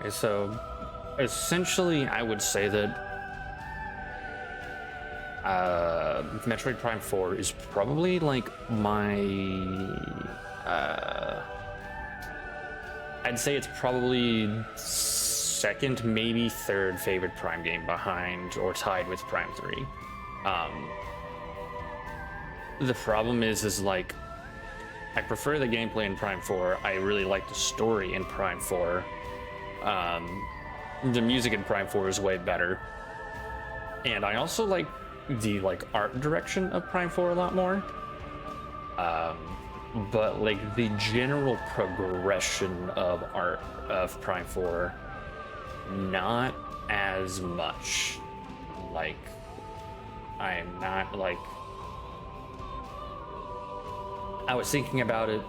Okay, so essentially, I would say that Metroid Prime 4 is probably like my. Uh, I'd say it's probably second, maybe third favorite Prime game behind or tied with Prime 3. Um, the problem is like I prefer the gameplay in Prime 4. I really like the story in Prime 4. The music in Prime 4 is way better. And I also like the art direction of Prime 4 a lot more. But like the general progression of art of Prime 4, not as much. Like, I am not like. I was thinking about it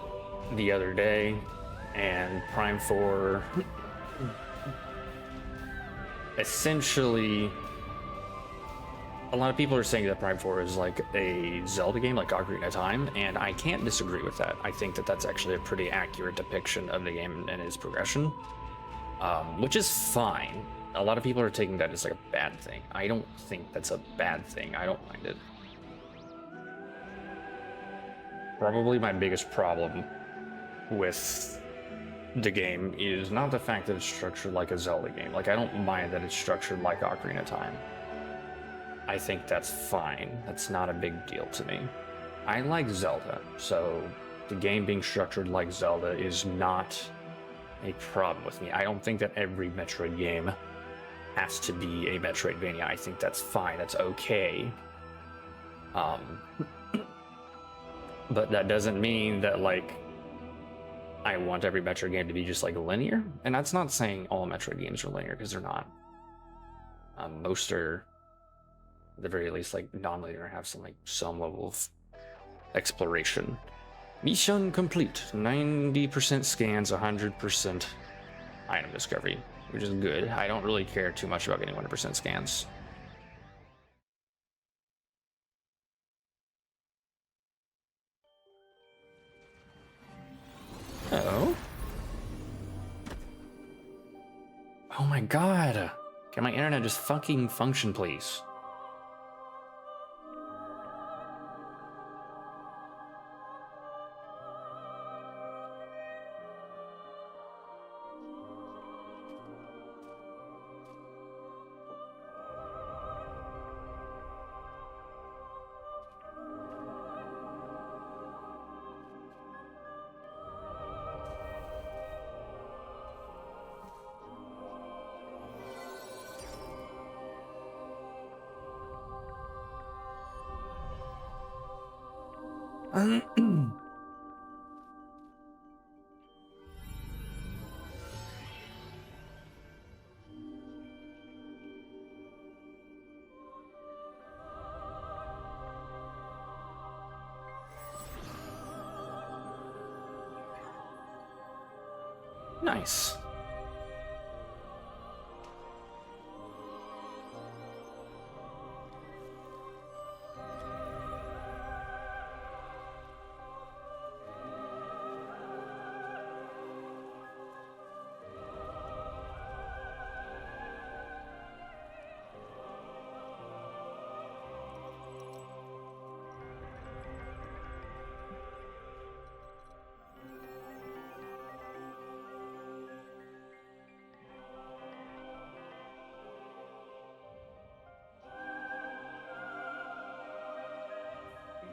the other day, and Prime 4 essentially. A lot of people are saying that Prime 4 is like a Zelda game, like Ocarina of Time, and I can't disagree with that. I think that that's actually a pretty accurate depiction of the game and its progression, which is fine. A lot of people are taking that as like a bad thing. I don't think that's a bad thing. I don't mind it. Probably my biggest problem with the game is not the fact that it's structured like a Zelda game. Like, I don't mind that it's structured like Ocarina of Time. I think that's fine. That's not a big deal to me. I like Zelda, so the game being structured like Zelda is not a problem with me. I don't think that every Metroid game has to be a Metroidvania. I think that's fine. That's okay. But that doesn't mean that like I want every Metroid game to be just like linear. And that's not saying all Metroid games are linear, because they're not. Most are, at the very least, like non-linear, have some level of exploration. Mission complete. 90% scans, 100% item discovery, which is good. I don't really care too much about getting 100% scans. Oh. Oh my god. Can my internet just fucking function, please? Nice.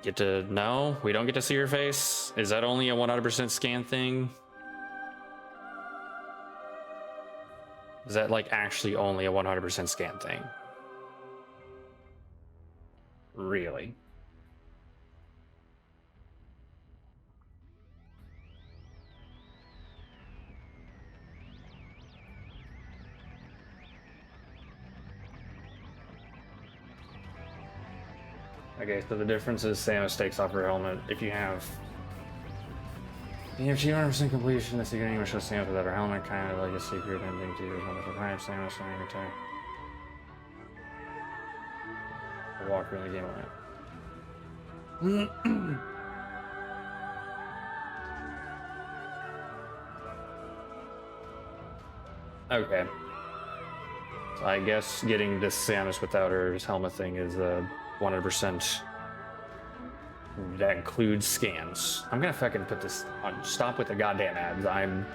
Get to no, we don't get to see your face. Is that only a 100% scan thing? Is that like actually only a 100% scan thing? Really? Okay, so the difference is Samus takes off her helmet. If you have 200% completion, the secret anime shows Samus without her helmet, kind of like a secret ending to Metroid Prime. Samus on your attack. Walker in the game. Okay. So I guess getting this Samus without her helmet thing is 100%. That includes scans. I'm gonna fucking put this on. Stop with the goddamn ads. I'm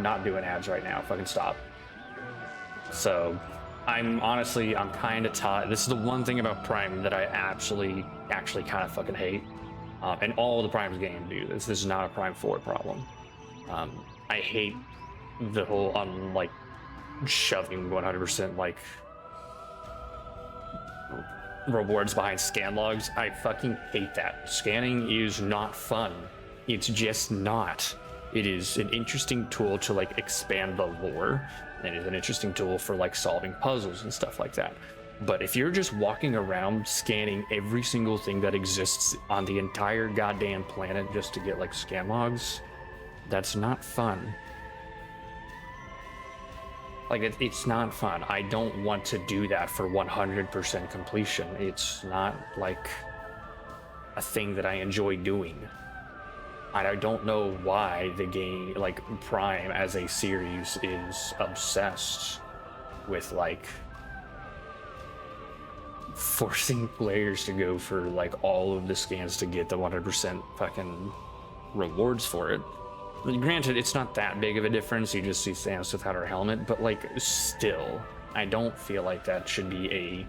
not doing ads right now. Fucking stop. So I'm kind of tired. This is the one thing about Prime that I actually kind of fucking hate. And all the Prime's games do this. This is not a Prime 4 problem. I hate the whole like shoving 100% like rewards behind scan logs. I fucking hate that. Scanning is not fun. It's just not. It is an interesting tool to like expand the lore. It is an interesting tool for like solving puzzles and stuff like that. But if you're just walking around scanning every single thing that exists on the entire goddamn planet just to get like scan logs, that's not fun. Like, it's not fun. I don't want to do that for 100% completion. It's not like a thing that I enjoy doing. And I don't know why the game, like Prime as a series, is obsessed with like forcing players to go for like all of the scans to get the 100% fucking rewards for it. Granted, it's not that big of a difference. You just see Samus without her helmet, but like, still, I don't feel like that should be a.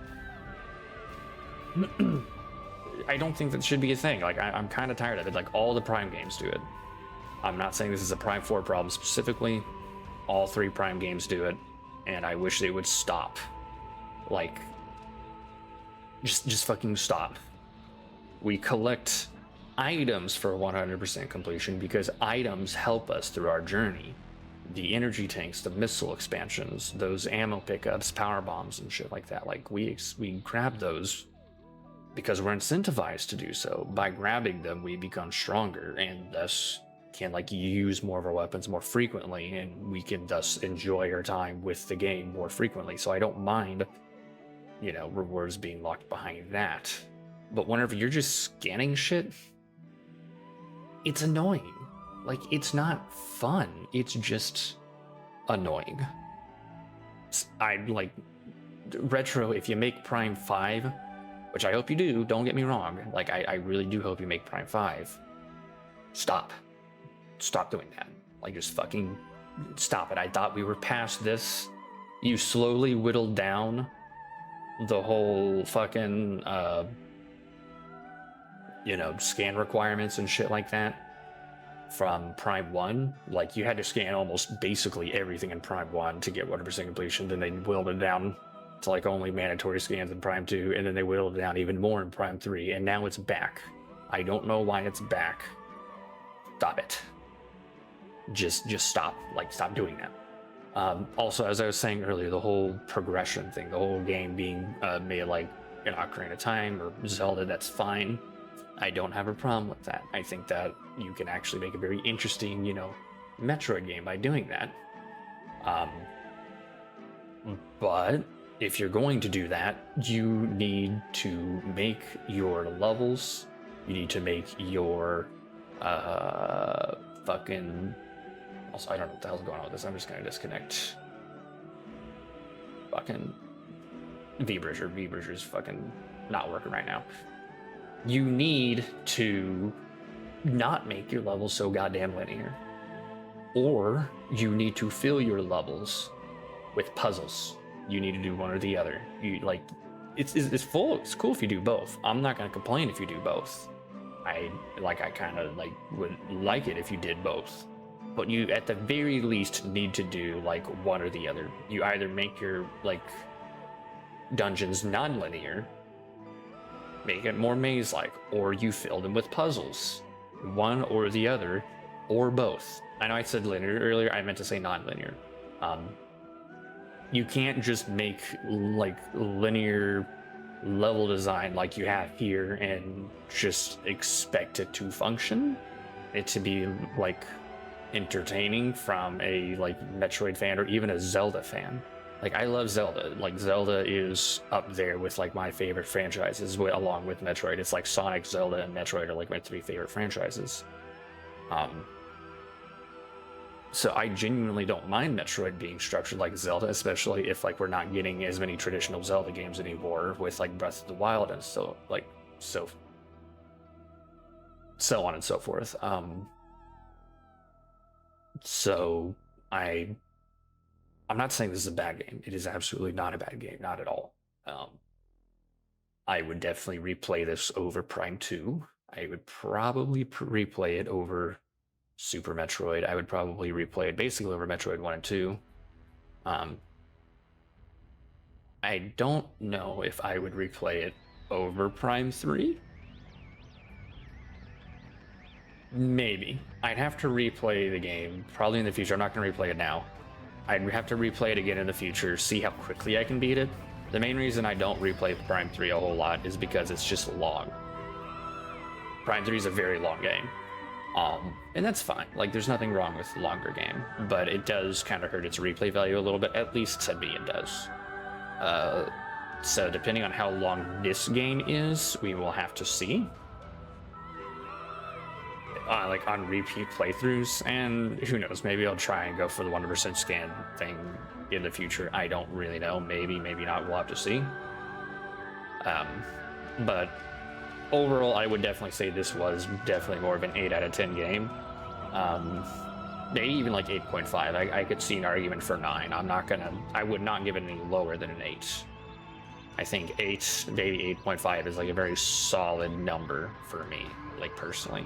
I don't think that should be a thing. Like, I'm kind of tired of it. Like, all the Prime games do it. I'm not saying this is a Prime 4 problem specifically. All 3 Prime games do it, and I wish they would stop. Like, just fucking stop. We collect items for 100% completion because items help us through our journey. The energy tanks, the missile expansions, those ammo pickups, power bombs and shit like that. Like we grab those because we're incentivized to do so. By grabbing them, we become stronger and thus can like use more of our weapons more frequently, and we can thus enjoy our time with the game more frequently. So I don't mind, you know, rewards being locked behind that. But whenever you're just scanning shit, it's annoying. Like, it's not fun. It's just annoying. I'd like Retro, if you make Prime 5, which I hope you do, don't get me wrong. Like, I really do hope you make Prime 5. Stop doing that. Like, just fucking stop it. I thought we were past this. You slowly whittled down the whole fucking you know, scan requirements and shit like that from Prime 1. Like, you had to scan almost basically everything in Prime 1 to get 100% completion. Then they whittled it down to like only mandatory scans in Prime 2, and then they whittled it down even more in Prime 3, and now it's back. I don't know why it's back. Stop it. Just stop. Like, stop doing that. Also, as I was saying earlier, the whole progression thing, the whole game being made like an Ocarina of Time or Zelda, that's fine. I don't have a problem with that. I think that you can actually make a very interesting, you know, Metroid game by doing that. But if you're going to do that, you need to make your levels, you need to make your fucking. Also, I don't know what the hell's going on with this. I'm just gonna disconnect. Fucking V-Bridger's fucking not working right now. You need to not make your levels so goddamn linear. Or you need to fill your levels with puzzles. You need to do one or the other. You like, it's cool if you do both. I'm not gonna complain if you do both. I kind of like would like it if you did both. But you at the very least need to do like one or the other. You either make your like dungeons non-linear, make it more maze-like, or you fill them with puzzles. One or the other, or both. I know I said linear earlier, I meant to say non-linear. You can't just make like linear level design like you have here and just expect it to function. It to be like entertaining from a like Metroid fan or even a Zelda fan. Like, I love Zelda. Like, Zelda is up there with like my favorite franchises along with Metroid. It's like Sonic, Zelda, and Metroid are like my 3 favorite franchises. So I genuinely don't mind Metroid being structured like Zelda, especially if like we're not getting as many traditional Zelda games anymore with like Breath of the Wild and so so on and so forth. So I I'm not saying this is a bad game. It is absolutely not a bad game, not at all. Um, I would definitely replay this over Prime 2. I would probably replay it over Super Metroid. I would probably replay it basically over Metroid 1 and 2. Um, I don't know if I would replay it over Prime 3. Maybe. I'd have to replay the game, probably in the future. I'm not going to replay it now. I'd have to replay it again in the future, see how quickly I can beat it. The main reason I don't replay Prime 3 a whole lot is because it's just long. Prime 3 is a very long game. And that's fine. Like, there's nothing wrong with the longer game, but it does kind of hurt its replay value a little bit. At least to me, it does. So depending on how long this game is, we will have to see. Like on repeat playthroughs, and who knows, maybe I'll try and go for the 100% scan thing in the future. I don't really know. Maybe not. We'll have to see. But overall, I would definitely say this was definitely more of an 8 out of 10 game. Maybe even like 8.5. I could see an argument for 9. I would not give it any lower than an 8. I think 8, maybe 8.5 is like a very solid number for me, like personally.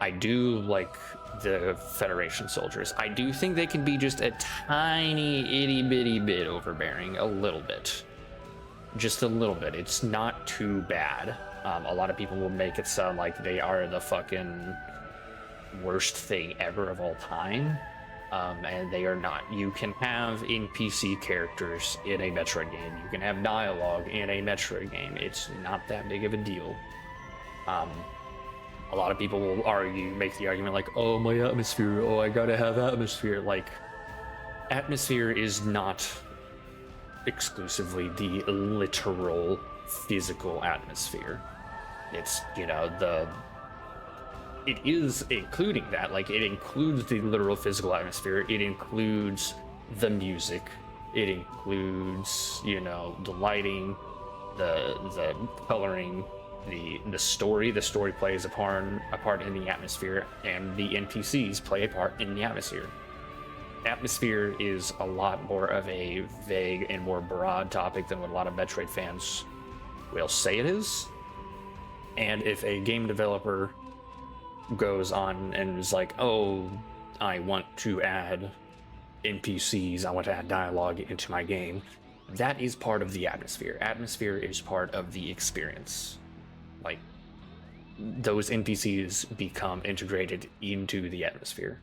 I do like the Federation soldiers. I do think they can be just a tiny itty bitty bit overbearing, a little bit. Just a little bit. It's not too bad. A lot of people will make it sound like they are the fucking worst thing ever of all time. And they are not. You can have NPC characters in a Metroid game. You can have dialogue in a Metroid game. It's not that big of a deal. A lot of people will make the argument like, oh, my atmosphere, oh, I gotta have atmosphere. Like, atmosphere is not exclusively the literal physical atmosphere. It's, it is including that. Like, it includes the literal physical atmosphere. It includes the music. It includes, the lighting, the coloring, the story. The story plays a part in the atmosphere, and the NPCs play a part in the atmosphere. Atmosphere is a lot more of a vague and more broad topic than what a lot of Metroid fans will say it is. And if a game developer goes on and is like, oh, I want to add NPCs, I want to add dialogue into my game, that is part of the atmosphere. Atmosphere is part of the experience. Like, those NPCs become integrated into the atmosphere.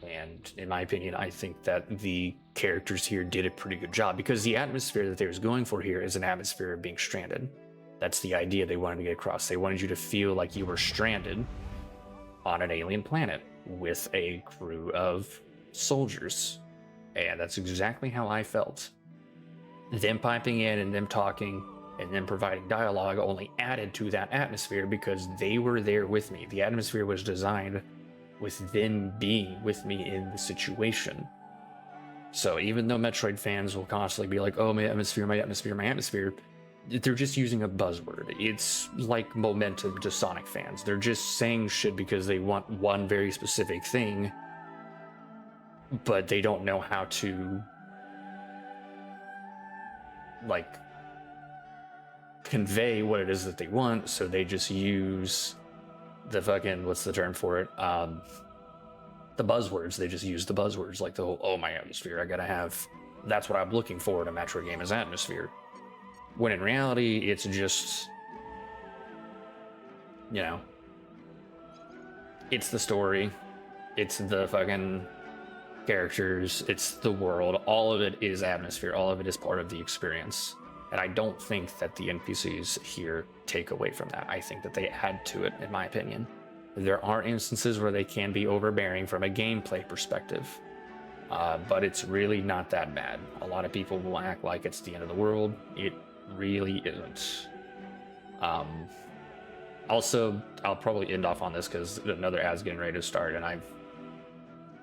And in my opinion, I think that the characters here did a pretty good job, because the atmosphere that they was going for here is an atmosphere of being stranded. That's the idea they wanted to get across. They wanted you to feel like you were stranded on an alien planet with a crew of soldiers. And that's exactly how I felt. Them piping in and them talking and then providing dialogue only added to that atmosphere because they were there with me. The atmosphere was designed with them being with me in the situation. So even though Metroid fans will constantly be like, oh, my atmosphere, my atmosphere, my atmosphere, they're just using a buzzword. It's like momentum to Sonic fans. They're just saying shit because they want one very specific thing, but they don't know how to, like, convey what it is that they want, so they just use the fucking, what's the term for it? The buzzwords. They just use the buzzwords, like the whole, oh, my atmosphere, I gotta have, that's what I'm looking for in a Metroid game, is atmosphere. When in reality, it's just, it's the story, it's the fucking characters, it's the world, all of it is atmosphere, all of it is part of the experience. And I don't think that the NPCs here take away from that. I think that they add to it, in my opinion. There are instances where they can be overbearing from a gameplay perspective, but it's really not that bad. A lot of people will act like it's the end of the world. It really isn't. Also, I'll probably end off on this because another ad's getting ready to start, and I've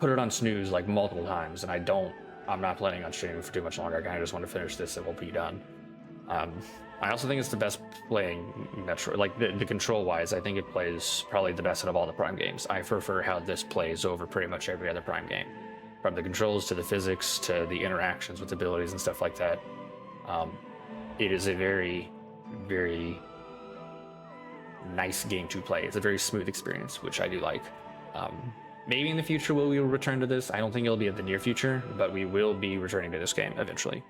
put it on snooze like multiple times, and I'm not planning on streaming for too much longer. I kind of just want to finish this and we'll be done. I also think it's the best playing Metroid, like the control wise. I think it plays probably the best out of all the Prime games. I prefer how this plays over pretty much every other Prime game, from the controls to the physics to the interactions with abilities and stuff like that. It is a very, very nice game to play. It's a very smooth experience, which I do like. Maybe in the future we will return to this. I don't think it'll be in the near future, but we will be returning to this game eventually.